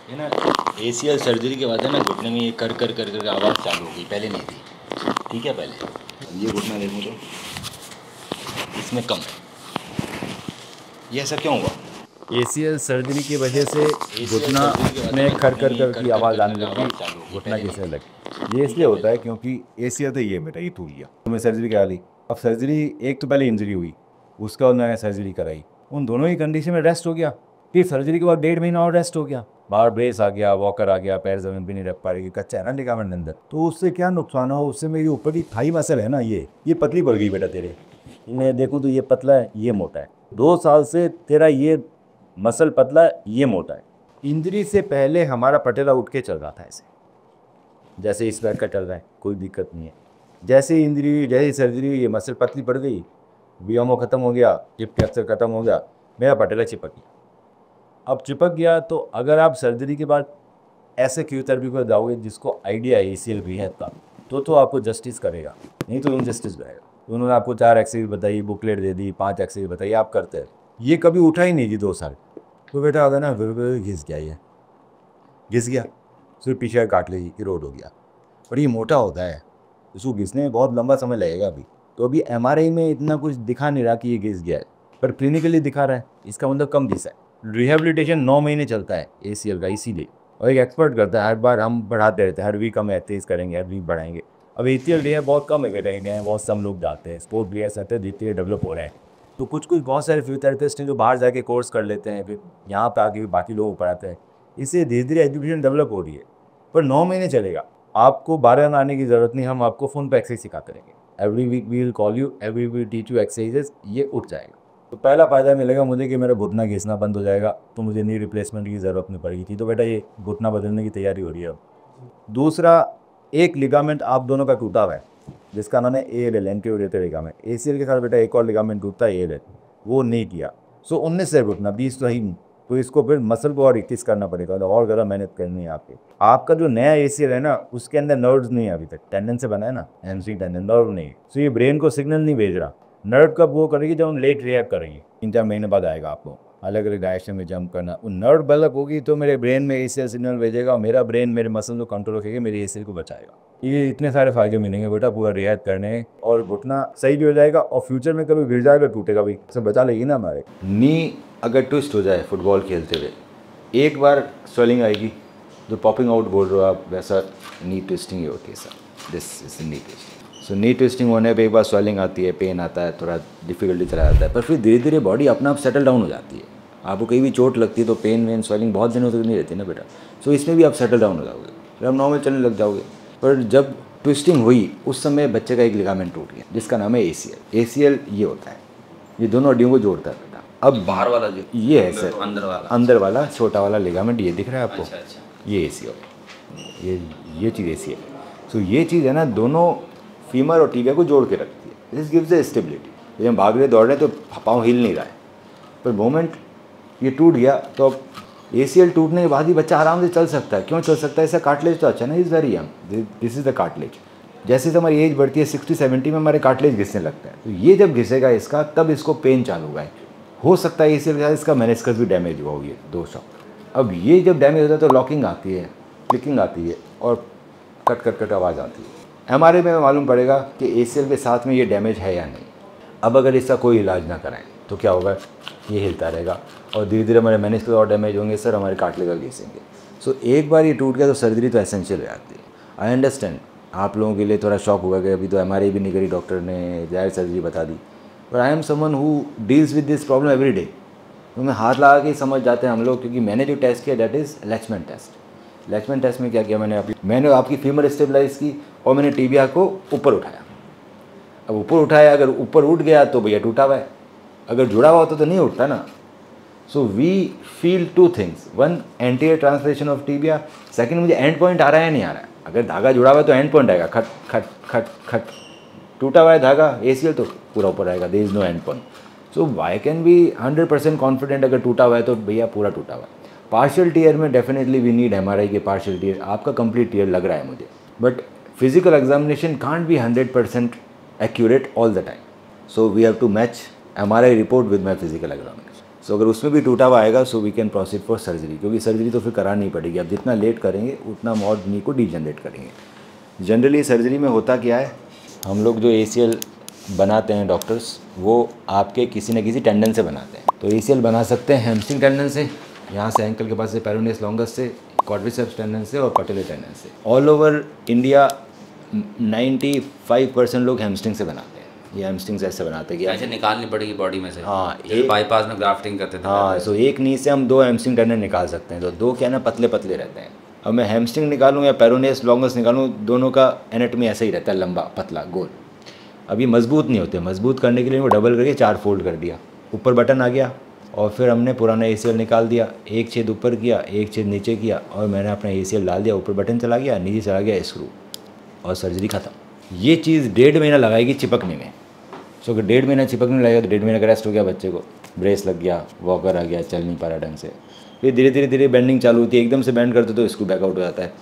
ये ना ACL surgery के बाद है ना घुटने में ये कर कर कर कर आवाज़ चालू हो गई, पहले नहीं थी। ठीक है, पहले ये घुटना देखूँ तो इसमें कम है। ये ऐसा क्यों हुआ? ACL सर्जरी की वजह से ACL घुटना सर्जरी के बाद है में ना खर घुटने कर में ये कर कर की कर आवाज़ कर आने कर लगी, आवाज़ चालू हो गई, घुटना पहले नहीं घिसने थी। लगी। ये ठीक इसलिए है, होता है पहले क्योंकि ACL तो ये बेटा ये टूट गया, तो मैं सर्जरी करा ली। अब सर्जरी एक तो पहले इंजरी हुई, उसके बाद मैंने सर्जरी कराई, उन दोनों ही कंडीशन में रेस्ट हो गया। फिर सर्जरी के बाद 1.5 महीना और रेस्ट हो गया, बाहर ब्रेस आ गया, वॉकर आ गया, पैर जमीन पे नहीं रख पा रही, कच्चा है ना लिगामेंट अंदर। तो उससे क्या नुकसान हो, उससे मेरी ऊपर की थाई मसल है ना, ये पतली पड़ गई बेटा तेरे। मैं देखूँ तो ये पतला है, ये मोटा है। 2 साल से तेरा ये मसल पतला है, ये मोटा है। इंजरी से पहले हमारा पटेला उठ के चल रहा था ऐसे, जैसे इस बैग का चल रहा है, कोई दिक्कत नहीं है। जैसे इंजरी, जैसे सर्जरी हुई, ये मसल पतली पड़ गई, वियमो खत्म हो गया, हिप फ्लैक्चर खत्म हो गया, मेरा पटेला चिपक गया। अब चिपक गया तो अगर आप सर्जरी के बाद ऐसे फिजियोथेरेपी पर जाओगे जिसको आइडिया है ACL रिहैब का, तो आपको जस्टिस करेगा, नहीं तो इनजस्टिस रहेगा। तो उन्होंने आपको 4 एक्सरसाइज बताई, बुकलेट दे दी, 5 एक्सरसाइज बताई, आप करते हैं। ये कभी उठा ही नहीं जी 2 साल। तो बेटा अगर ना फिर घिस गया, ये घिस गया, सिर्फ पीछे काट ली, इरोड हो गया। और ये मोटा होता है, इसको घिसने में बहुत लंबा समय लगेगा अभी। तो अभी MRI में इतना कुछ दिखा नहीं रहा कि ये घिस गया है, पर क्लिनिकली दिखा रहा है, इसका मतलब कम घिसा है। रिहेबिलिटेशन 9 महीने चलता है ACL का, इसीलिए। और एक एक्सपर्ट करता है, हर बार हम बढ़ाते रहते हैं, हर वीक हम तेज करेंगे, हर वीक बढ़ाएंगे। अब ACL रिहैब बहुत कम है बेटा इंडिया में, बहुत कम लोग जाते हैं, स्पोर्ट प्लेयर्स आते हैं, धीरे डेवलप हो रहे हैं। तो कुछ कुछ बहुत सारे फिजियोथेरेपिस्ट हैं जो बाहर जाके कोर्स कर लेते हैं, फिर यहाँ पे आके बाकी लोगों को पढ़ाते हैं। इससे धीरे धीरे एजुकेशन डेवलप हो रही है, पर 9 महीने चलेगा। आपको 12 आने की ज़रूरत नहीं, हम आपको फ़ोन पे एक्सरसाइज सिखा करेंगे। Every week we will call you, every week teach you exercises, ये उठ जाएगा। तो पहला फ़ायदा मिलेगा मुझे कि मेरा घुटना घिसना बंद हो जाएगा, तो मुझे नी रिप्लेसमेंट की ज़रूरत नहीं पड़ेगी थी। तो बेटा ये घुटना बदलने की तैयारी हो रही है अब। दूसरा, एक लिगामेंट आप दोनों का टूटा हुआ है, जिसका नाम है ALL, एंटीरियर लिगामेंट। ACL के साथ बेटा एक और लिगामेंट टूटता है, ALL, वो नहीं किया। सो 19 से घुटना, 20 तो ही नहीं। तो इसको फिर मसल को और 21 करना पड़ेगा, तो और ज़्यादा मेहनत करनी है आपकी। आपका जो नया ACL है ना, उसके अंदर नर्व्स नहीं है अभी तक, टेंडन से बना है ना, हैमस्ट्रिंग टेंडन, नर्व नहीं। सो ये ब्रेन को सिग्नल नहीं भेज रहा। नर्व कब वो करेगी, जब हम लेट रिएक्ट करेंगे, 3-4 महीने बाद आएगा आपको अलग अलग डायरेक्शन में जंप करना। वो नर्व डेवलप होगी तो मेरे ब्रेन में ACL सिग्नल भेजेगा, और मेरा ब्रेन मेरे मसल को कंट्रोल रखेगा, मेरे ACL को बचाएगा। ये इतने सारे फायदे मिलेंगे बेटा पूरा रियायत करने, और घुटना सही भी हो जाएगा, और फ्यूचर में कभी गिर जाएगा टूटेगा भी, सब बचा लेगी ना हमारे। नी अगर ट्विस्ट हो जाए फुटबॉल खेलते हुए, एक बार स्वेलिंग आएगी, जो पॉपिंग आउट बोल रहे हो आप, वैसा नी ट्विस्टिंग ही होती है sir. This is knee twisting. So knee twisting होने पे एक बार स्वेलिंग आती है, पेन आता है, थोड़ा डिफिकल्टी चला जाता है, पर फिर धीरे धीरे बॉडी अपना आप सेटल डाउन हो जाती है। आपको कहीं भी चोट लगती है तो पेन वेन स्वेलिंग बहुत दिनों तक नहीं रहती ना बेटा। सो इसमें भी आप सेटल डाउन हो जाओगे, फिर आप नॉर्मल चलने लग जाओगे। पर जब ट्विस्टिंग हुई उस समय बच्चे का एक लिगामेंट टूट गया, जिसका नाम है ACL। ACL ये होता है, ये दोनों हड्डियों को जोड़ता है बेटा। अब बाहर वाला जो ये है सर, अंदर वाला छोटा वाला लिगामेंट, ये दिख रहा है आपको? अच्छा। ये ACL, ये चीज़ ACL। सो ये चीज़ है ना, दोनों फीमर और टीबिया को जोड़ के रखती है। This gives the stability. जब हम भाग रहे दौड़ रहे हैं तो पाँव हिल नहीं रहा है, पर मोमेंट ये टूट गया तो अब ACL टूटने के बाद ही बच्चा आराम से चल सकता है। क्यों चल सकता है? इसका कार्टिलेज तो अच्छा ना, is very young, this is the cartilage. जैसे हमारी एज बढ़ती है 60-70 में हमारे कार्टिलेज घिसने लगता है, तो ये जब घिसेगा इसका, तब इसको पेन चालू होगा। हो सकता है ACL के साथ इसका मेनिस्कस भी डैमेज हुआ हो, ये 2 शॉक। अब ये जब डैमेज होता है तो लॉकिंग आती है, क्लिकिंग आती है, और कट कट कट आवाज़ आती है। MRI में मालूम पड़ेगा कि ACL के साथ में ये डैमेज है या नहीं। अब अगर इसका कोई इलाज ना कराएं तो क्या होगा, ये हिलता रहेगा, और धीरे धीरे हमारे मेनिस्कस और डैमेज होंगे सर, हमारे कार्टिलेज घिसेंगे। सो एक बार ये टूट गया तो सर्जरी तो एसेंशियल हो जाती है। आई अंडरस्टैंड आप लोगों के लिए थोड़ा शॉक होगा कि अभी तो MRI भी नहीं करी डॉक्टर ने, जाहिर सर्जरी बता दी। पर I am someone who deals with this problem every day. तो मैं हाथ लगा के समझ जाते हैं हम लोग, क्योंकि मैंने जो टेस्ट किया दैट इज़ लैचमेंट टेस्ट। लैचमेंट टेस्ट में क्या किया, मैंने आपकी फीमर स्टेबलाइज की, और मैंने टीबिया को ऊपर उठाया। अब ऊपर उठाया, अगर ऊपर उठ गया तो भैया टूटा हुआ है, अगर जुड़ा हुआ होता तो नहीं उठता ना। So we feel 2 things, 1 anterior translation of tibia, second मुझे एंड पॉइंट आ रहा है नहीं आ रहा है। अगर धागा जुड़ा हुआ है तो एंड पॉइंट आएगा, खट खट खट खट। टूटा हुआ है धागा ACL तो पूरा ऊपर आएगा, there is no end point. So I can be 100% confident, अगर टूटा हुआ है तो भैया पूरा टूटा हुआ है। पार्शियल टीयर में डेफिनेटली वी नीड MRI के पार्शियल टीयर। आपका कंप्लीट टीयर लग रहा है मुझे, but physical examination can't be 100% accurate all the time. So we have to match MRI report with my physical examination. So अगर उसमें भी टूटा हुआ आएगा so we can proceed for surgery, क्योंकि सर्जरी तो फिर करानी पड़ेगी। अब जितना लेट करेंगे उतना मोड नी को डीजनरेट करेंगे। जनरली सर्जरी में होता क्या है, हम लोग जो ACL बनाते हैं डॉक्टर्स, वो आपके किसी न किसी टेंडन से बनाते हैं। तो ACL बना सकते हैं हैमस्ट्रिंग टेंडन से, यहाँ से एंकल के पास से पेरोनियस लॉन्गस से, क्वाड्रिसेप्स टेंडन से और पटेलर टेंडन से। ऑल ओवर इंडिया 95% लोग हैमस्ट्रिंग से बनाते हैं। ये हैमस्ट्रिंग से ऐसे बनाते हैं कि ऐसे निकालनी पड़ेगी बॉडी में से। हाँ, एक बाईपास में ग्राफ्टिंग करते थे। हाँ, सो एक नी से हम 2 हैमस्ट्रिंग टेंडन निकाल सकते हैं। तो 2 क्या है ना, पतले पतले रहते हैं। अब मैं हैमस्ट्रिंग निकालूँ या पेरोनियस लॉन्गस निकालूँ, दोनों का एनाटॉमी ऐसा ही रहता है, लंबा पतला गोल। अब ये मजबूत नहीं होते, मजबूत करने के लिए वो डबल करके 4 फोल्ड कर दिया, ऊपर बटन आ गया और फिर हमने पुराना ACL निकाल दिया, एक छेद ऊपर किया, एक छेद नीचे किया और मैंने अपना ACL डाल दिया, ऊपर बटन चला गया, नीचे चला गया स्क्रू और सर्जरी ख़त्म। ये चीज़ 1.5 महीना लगाएगी चिपकने में। सो अगर 1.5 महीना चिपकने लगेगा तो 1.5 महीने का रेस्ट हो गया, बच्चे को ब्रेस लग गया, वॉकर आ गया, चल नहीं पा रहा ढंग से। फिर धीरे धीरे बेंडिंग चालू होती है, एकदम से बेंड करते तो स्क्रू बैकआउट हो जाता है।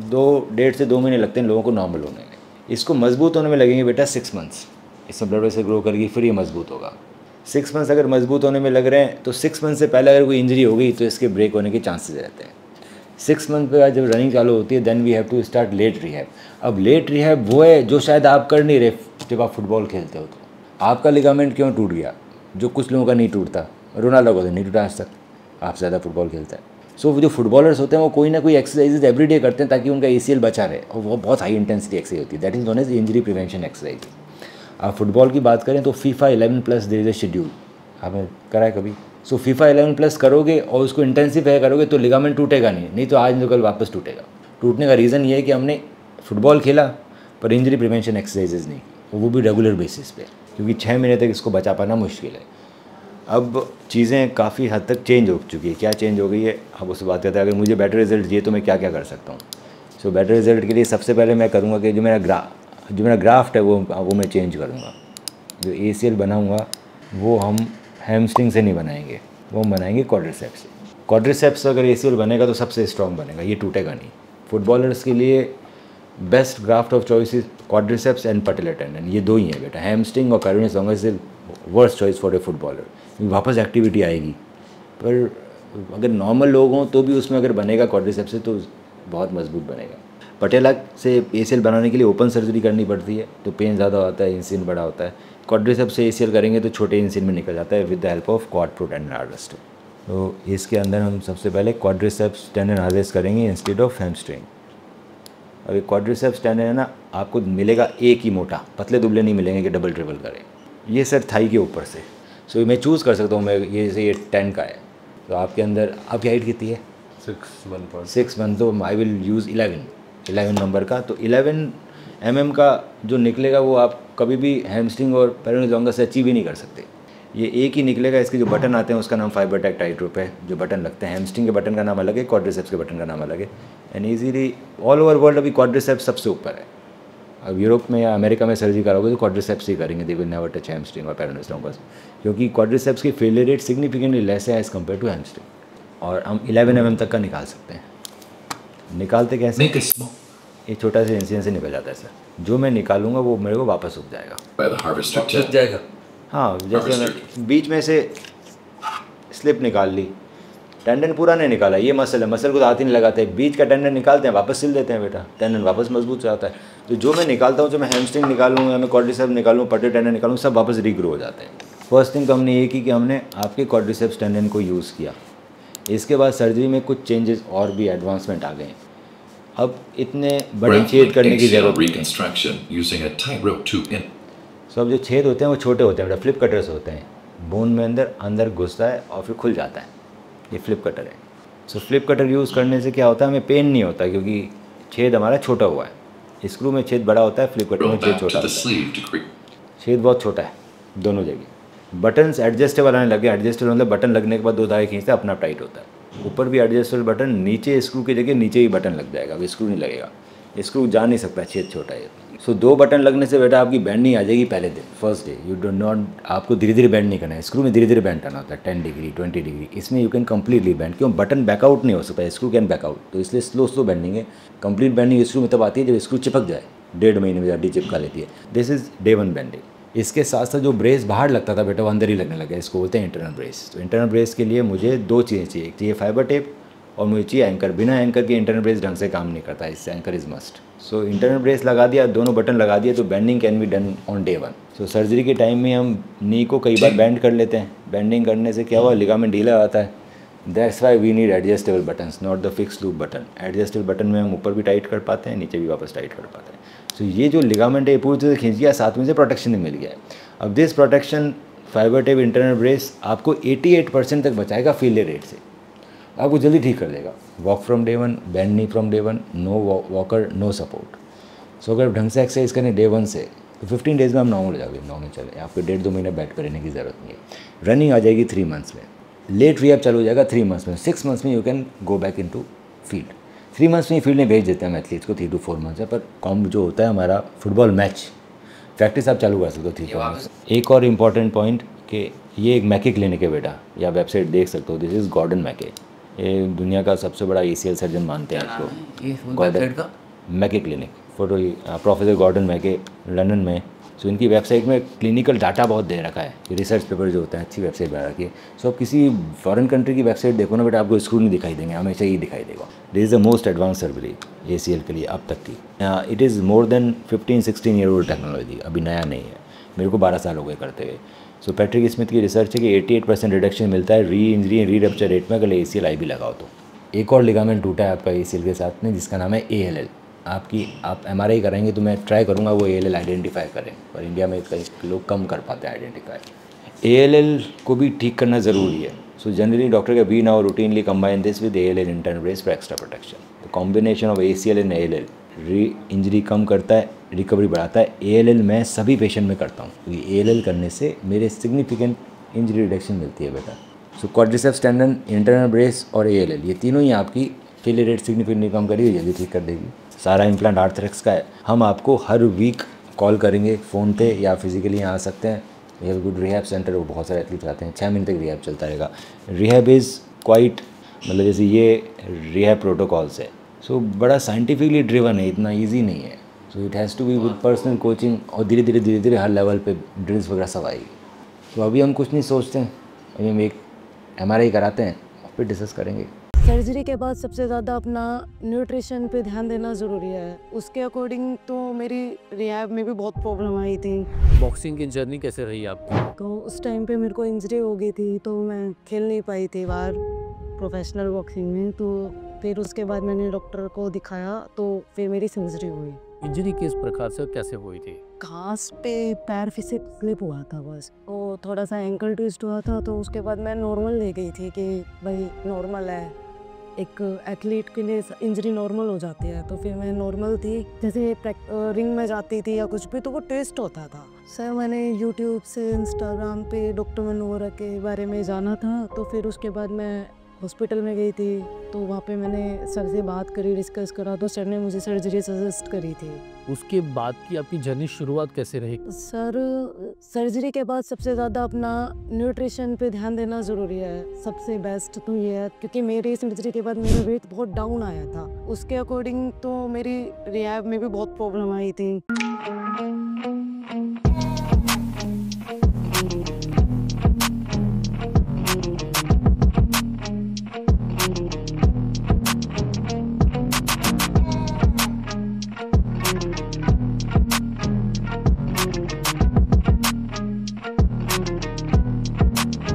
1.5 से 2 महीने लगते हैं लोगों को नॉर्मल होने में। इसको मजबूत होने में लगेंगे बेटा 6 मंथ्स। इसमें ब्लड प्रेशर ग्रो करेगी, फिर ये मजबूत होगा। 6 मंथ्स अगर मजबूत होने में लग रहे हैं तो 6 मंथ से पहले अगर कोई इंजरी हो गई तो इसके ब्रेक होने के चांसेस रहते हैं। 6 मंथ पे जब रनिंग चालू होती है then we have to start late rehab. अब लेट रिहैब वो है जो शायद आप कर नहीं रहे जब आप फुटबॉल खेलते हो। तो आपका लिगामेंट क्यों टूट गया, जो कुछ लोगों का नहीं टूटता, रोनाल्डो को तो नहीं टूटा आज तक, आप ज़्यादा फुटबॉल खेलता है। सो जो फुटबॉलर्स होते हैं वो कोई ना कोई एक्सरसाइजेज एवरीडे करते हैं ताकि उनका ACL बचा रहे, और वो बहुत हाई इंटेंसिटी एक्सरसाइज होती है, that is known as injury prevention exercise. आप फुटबॉल की बात करें तो FIFA 11+ there is a schedule, आपने करा है कभी? सो FIFA 11+ करोगे और उसको इंटेंसिफाई करोगे तो लिगामेंट टूटेगा नहीं तो आज नहीं तो कल वापस टूटेगा। टूटने का रीज़न ये है कि हमने फुटबॉल खेला पर इंजरी प्रिवेंशन एक्सरसाइजेज नहीं, वो भी रेगुलर बेसिस पे, क्योंकि 6 महीने तक इसको बचा पाना मुश्किल है। अब चीज़ें काफ़ी हद तक चेंज हो चुकी है। क्या चेंज हो गई है, अब उससे बात करते हैं। अगर मुझे बेटर रिजल्ट चाहिए तो मैं क्या क्या कर सकता हूँ। सो बेटर रिजल्ट के लिए सबसे पहले मैं करूँगा कि जो मेरा ग्राफ्ट है वो मैं चेंज करूँगा। जो ACL बनाऊँगा वो हम हैमस्ट्रिंग से नहीं बनाएंगे, वो हम बनाएंगे क्वाड्रिसेप्स से। क्वाड्रिसेप्स अगर ACL बनेगा तो सबसे स्ट्रॉन्ग बनेगा, ये टूटेगा नहीं। फुटबॉलर्स के लिए best graft of choice is quadriceps and patellar tendon, ये 2 ही है बेटा। हैमस्ट्रिंग और peroneus longus is worst choice for a footballer, वापस एक्टिविटी आएगी। पर अगर नॉर्मल लोग हों तो भी उसमें अगर बनेगा क्वाड्रिसेप्स से तो बहुत मजबूत बनेगा। पटेला से ACL बनाने के लिए ओपन सर्जरी करनी पड़ती है तो पेन ज़्यादा होता है, इंसिन बड़ा होता है। क्वाड्रिसेप्स से ACL करेंगे तो छोटे इंसिन में निकल जाता है with the help of quad pro tendon harvester. तो इसके अंदर हम सबसे पहले क्वाड्रिसेप्स टेंडन हार्वेस्ट करेंगे इंस्टेड ऑफ हैमस्ट्रिंग। अब ये क्वाड्रिसेप्स टेंडन है ना, आपको मिलेगा एक ही मोटा, पतले दुबले नहीं मिलेंगे कि डबल ट्रिपल करें। ये सर थाई के ऊपर से। सो मैं चूज़ कर सकता हूँ, मैं ये 10 का है तो आपके अंदर आपकी हाइट कितनी है? 6 1 तो आई विल यूज़ 11 नंबर का। तो 11 mm का जो निकलेगा वो आप कभी भी हैमस्ट्रिंग और पेरोनियस लॉन्गस से अचीव ही नहीं कर सकते। ये एक ही निकलेगा। इसके जो बटन आते हैं उसका नाम फाइबरटेक टाइट है। जो बटन लगते हैं हैमस्ट्रिंग के बटन का नाम अलग है, क्वाड्रिसेप्स के बटन का नाम अलग है। And easily all over world अभी क्वाड्रिसेप्स सबसे ऊपर है। अब यूरोप में या अमेरिका में सर्जरी कराओगे तो क्वाड्रिसेप्स ही करेंगे, they will never touch hamstring और पेरोनियस लॉन्गस, क्योंकि क्वाड्रिसेप्स की फेलियर रेट सिग्निफिकेंटली लेस है एज़ कम्पेयर टू हैमस्ट्रिंग। और हम 11 mm तक का निकाल सकते हैं। निकालते कैसे? एक छोटा सा इंसिडेंस से निकल जाता है सर। जो मैं निकालूंगा वो मेरे को वापस उग जाएगा। हाँ, जैसे मैं बीच में से स्लिप निकाल ली, टेंडन पूरा नहीं निकाला, ये मसल है, मसल को तो हाथ ही नहीं लगाते, बीच का टेंडन निकालते हैं, वापस सिल देते हैं बेटा, टेंडन वापस मजबूत हो जाता है। तो जो मैं निकालता हूँ, जो मैं हैमस्ट्रिंग निकालूँ या मैं क्वाड्रिसेप्स निकालूँ, पटेलर टेंडन निकालूँ, सब वापस रीग्रो हो जाते हैं। फर्स्ट थिंग तो हमने ये की कि हमने आपके क्वाड्रिसेप्स टेंडन को यूज़ किया। इसके बाद सर्जरी में कुछ चेंजेस और भी एडवांसमेंट आ गए हैं। अब इतने बड़े छेद करने की जरूरत नहीं। सब जो छेद होते हैं वो छोटे होते हैं बेटा, फ्लिप कटर से होते हैं। बोन में अंदर घुसता है और फिर खुल जाता है, ये फ्लिप कटर है। सो फ्लिप कटर यूज़ करने से क्या होता है, हमें पेन नहीं होता क्योंकि छेद हमारा छोटा हुआ है। स्क्रू में छेद बड़ा होता है, फ्लिप कटर में छेद छोटा होता है। छेद बहुत छोटा है दोनों जगह। बटन्स एडजस्टेबल आने लगे। एडजस्टेबल मतलब बटन लगने के बाद 2 धागे खींचते अपना टाइट होता है। ऊपर भी एडजस्टेबल बटन, नीचे स्क्रू की जगह नीचे ही बटन लग जाएगा, अब स्क्रू नहीं लगेगा, स्क्रू जा नहीं सकता, छेद छोटा है। सो 2 बटन लगने से बेटा आपकी बैंडिंग आ जाएगी पहले दिन, first day. You do not, आपको धीरे धीरे बैंड नहीं करना है। स्क्रू में धीरे धीरे बैंड करना होता है, 10 डिग्री 20 डिग्री। इसमें यू कैन कम्प्लीटली बैंड, क्यों? बटन बैकआउट नहीं हो सकता, स्क्रू कैन बैकआउट, तो इसलिए स्लो बैंडिंग है। कंप्लीट बैंडिंग स्क्रू में तब आती है जब स्क्रू चिपक जाए, 1.5 महीने में हड्डी चिपका लेती है। This is day 1 banding. इसके साथ साथ जो ब्रेस बाहर लगता था बेटा वो अंदर ही लगने लगा, इसको बोलते हैं इंटरनल ब्रेस। तो इंटरनल ब्रेस के लिए मुझे 2 चीज़ें चाहिए, एक चाहिए फाइबर टेप और मुझे चाहिए एंकर। बिना एंकर के इंटरनल ब्रेस ढंग से काम नहीं करता, इससे anchor is must. So internal brace लगा दिया, दोनों बटन लगा दिए, तो bending can be done on day 1। So surgery के टाइम में हम नी को कई बार बेंड कर लेते हैं। बेंडिंग करने से क्या हुआ, लिगामेंट ढीला आता है। That's why we need adjustable buttons, not the fix loop button. Adjustable button में हम ऊपर भी टाइट कर पाते हैं, नीचे भी वापस टाइट कर पाते हैं। सो ये जो लिगामेंट है पूरी तरह से खींच गया, साथ में से प्रोटेक्शन भी मिल गया है। अब this protection fibre tape internal brace आपको 88% तक बचाएगा फेलियर रेट से, आपको जल्दी ठीक कर देगा। Walk from day 1, bend knee from day 1, no walker no support. So अगर ढंग से एक्सरसाइज करें डे 1 से तो 15 डेज़ में हम नॉर्मल हो जाएंगे, नॉर्मल चले, आपको 1.5-2 महीने बैठ करने की ज़रूरत नहीं है। रनिंग आ जाएगी 3 मंथ्स में, लेट रिहैब चालू हो जाएगा 3 मंथ्स में, 6 मंथ्स में you can go back into field. 3 months में फील्ड में भेज देते हैं हम एथलीट्स को, 3 to 4 मंथ्स है। पर कॉम जो होता है हमारा फुटबॉल मैच प्रैक्टिस आप चालू कर सकते हो 3-4 मंथ्स। एक और इम्पॉर्टेंट पॉइंट कि ये एक मैके क्लिनिक है बेटा, या वेबसाइट देख सकते हो, दिस इज़ गॉर्डन मैके। ये दुनिया का सबसे बड़ा ACL सर्जन मानते हैं इसको, गॉर्डन मैके क्लिनिक। फोटो प्रोफेसर गॉर्डन मैके लंदन में। सो इनकी वेबसाइट में क्लिनिकल डाटा बहुत दे रखा है, रिसर्च पेपर जो होता है, अच्छी वेबसाइट बना रखी है। सो आप किसी फॉरेन कंट्री की वेबसाइट देखो ना बेटा, आपको स्क्रीन नहीं दिखाई देंगे, हमेशा ही दिखाई देगा। This is the most advance surgery ACL के लिए अब तक की। It is more than 15-16 year old technology, अभी नया नहीं है, मेरे को 12 साल हो गए करते हुए। सो पैट्रिक स्मिथ की रिसर्च है कि 88% रिडक्शन मिलता है री इंजरी री रप्चर रेट में अगर ACL IB लगाओ तो। एक और लिगामेंट टूटा है आपका ACL के साथ में, जिसका नाम है ALL। आप MRI कराएंगे तो मैं ट्राई करूँगा वो ALL आइडेंटिफाई करें, पर इंडिया में कई लोग कम कर पाते हैं आइडेंटिफाई। ALL को भी ठीक करना ज़रूरी है। सो जनरली डॉक्टर का we now routinely combine this with ALL internal brace for extra protection. The combination of ACL and ALL re injury कम करता है, रिकवरी बढ़ाता है। ALL मैं सभी पेशेंट में करता हूँ, क्योंकि ALL करने से मेरे सिग्निफिकेंट इंजरी रिडक्शन मिलती है बेटा। सो क्वाड्रिसेप्स टेंडन, इंटरनल ब्रेस और ALL, ये तीनों ही आपकी फेलियर रेट सिग्निफिकेंटली कम करेगी, जल्दी ठीक कर देगी। सारा इम्प्लांट आर्थरेक्स का है। हम आपको हर वीक कॉल करेंगे फ़ोन पे या फिजिकली यहाँ आ सकते हैं। We have good rehab centre, वो बहुत सारे एथलीट आते हैं, 6 महीने तक रिहैब चलता रहेगा। रिहैब इज़ क्वाइट, मतलब जैसे ये रिहैब प्रोटोकॉल्स है, सो बड़ा साइंटिफिकली ड्रिवन है, इतना ईजी नहीं है। So it has to be with personal coaching, और धीरे धीरे हर लेवल पे ड्रिल्स वगैरह सब आएगी। तो अभी हम कुछ नहीं सोचते हैं, अभी हम एक MRI कराते हैं और फिर डिस्कस करेंगे। सर्जरी के बाद सबसे ज़्यादा अपना न्यूट्रिशन पे ध्यान देना ज़रूरी है। उसके अकॉर्डिंग तो मेरी रिहैब में भी बहुत प्रॉब्लम आई थी। बॉक्सिंग की जर्नी कैसे रही आपकी? तो उस टाइम पे मेरे को इंजरी हो गई थी, तो मैं खेल नहीं पाई थी बाहर प्रोफेशनल बॉक्सिंग में। तो फिर उसके बाद मैंने डॉक्टर को दिखाया, तो फिर मेरी सर्जरी हुई। इंजरी किस प्रकार से और कैसे हुई थी? घास पे पैर फिसल स्लिप हुआ था बस, तो थोड़ा सा एंकल ट्विस्ट हुआ था। तो उसके बाद मैं नॉर्मल ले गई थी कि भाई नॉर्मल है, एक एथलीट के लिए इंजरी नॉर्मल हो जाती है। तो फिर मैं नॉर्मल थी, जैसे रिंग में जाती थी या कुछ भी तो वो टेस्ट होता था। सर मैंने यूट्यूब से, इंस्टाग्राम पे डॉक्टर मनोहरा के बारे में जाना था। तो फिर उसके बाद मैं हॉस्पिटल में गई थी, तो वहाँ पे मैंने सर से बात करी, डिस्कस करा, तो सर ने मुझे सर्जरी सजेस्ट करी थी। उसके बाद की आपकी जर्नी शुरुआत कैसे रही? सर सर्जरी के बाद सबसे ज़्यादा अपना न्यूट्रिशन पे ध्यान देना ज़रूरी है। सबसे बेस्ट तो ये है, क्योंकि मेरी सर्जरी के बाद मेरा वेट बहुत डाउन आया था। उसके अकॉर्डिंग तो मेरी रिहैब में भी बहुत प्रॉब्लम आई थी।